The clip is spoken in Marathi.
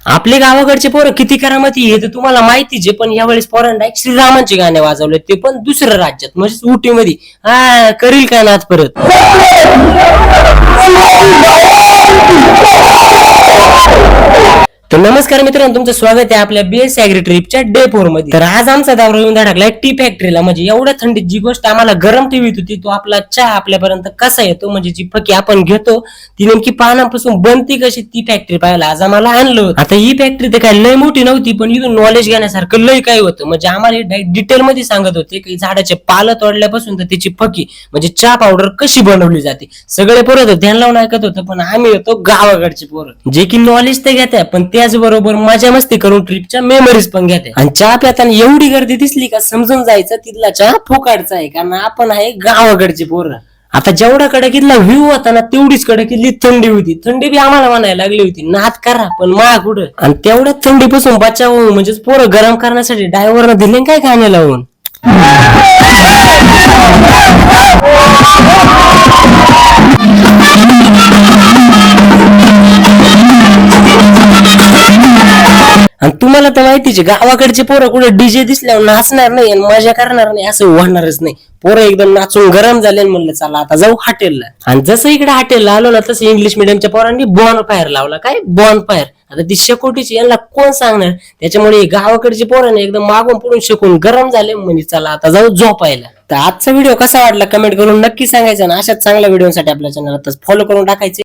आपले गावाकडचे पोरं किती करामती हे तर तुम्हाला माहितीच आहे, पण यावेळेस पोरांना एक श्रीरामांचे गाणे वाजवले, ते पण दुसऱ्या राज्यात म्हणजे उटी मध्ये. हा करील का नाच परत. तर नमस्कार मित्रांनो, तुमचं स्वागत आहे आपल्या बीएस ऍग्री ट्रिपच्या डे 4 मध्ये. तर आज आमचा दौरा येऊन धडकलाय टी फॅक्टरीला. म्हणजे एवढ्या थंडीत जी गोष्ट आम्हाला गरम टी होत होती, तो आपला चहा आपल्यापर्यंत कसा येतो, म्हणजे जी फकी आपण घेतो ती नेमकी पानापासून बनती कशी, ती फॅक्टरी पाहायला आज आम्हाला आणलं होतं. आता ही फॅक्टरी तर काय लय मोठी नव्हती, पण इथून नॉलेज घेण्यासारखं लय काय होतं. म्हणजे आम्हाला डिटेल मध्ये सांगत होते की झाडाचे पालं तोडल्यापासून तर त्याची फकी म्हणजे चहा पावडर कशी बनवली जाते. सगळे पोरं ध्यान लावून ऐकत होतं, पण आम्ही होतो गावाकडचे पोरं जे की नॉलेज तर घेत आहे, पण त्याचबरोबर मजा मस्ती करून ट्रिपच्या मेमरीज पण घेते. आणि चहा पिताना एवढी गर्दी दिसली का समजून जायचं तिथला चहा फुकाडचा आहे, कारण आपण आहे गावाकडची पोरं. आता जेवढा कडकीतला व्ह्यू होता ना, तेवढीच कडकीतली थंडी होती. थंडी बी आम्हाला म्हणायला लागली होती नाद करा, पण मा कुठं. आणि तेवढ्याच थंडीपासून बचाव म्हणजे पोरं गरम करण्यासाठी ड्रायव्हरनं दिले काय गाणे लावून. आणि तुम्हाला तर माहितीच, गावाकडचे पोरं कुठे डीजे दिसल्यावर नाचणार नाही आणि मजा करणार नाही असं होणारच नाही. पोरं एकदम नाचून गरम झाले, म्हणलं चला आता जाऊ हॉटेलला. आणि जसं इकडे हॉटेलला आलो ना, तसं इंग्लिश मिडियमच्या पोरांनी बॉन फायर लावला. काय बॉन फायर, आता ती शेकोटीची यांना कोण सांगणार. त्याच्यामुळे गावाकडचे पोरांनी एकदम मागून पुढून शेकून गरम झाले, म्हणजे चला आता जाऊ झोपायला. तर आजचा व्हिडिओ कसा वाटला कमेंट करून नक्की सांगायचा, आणि अशाच चांगल्या व्हिडिओसाठी आपल्या चॅनल फॉलो करून टाकायचे.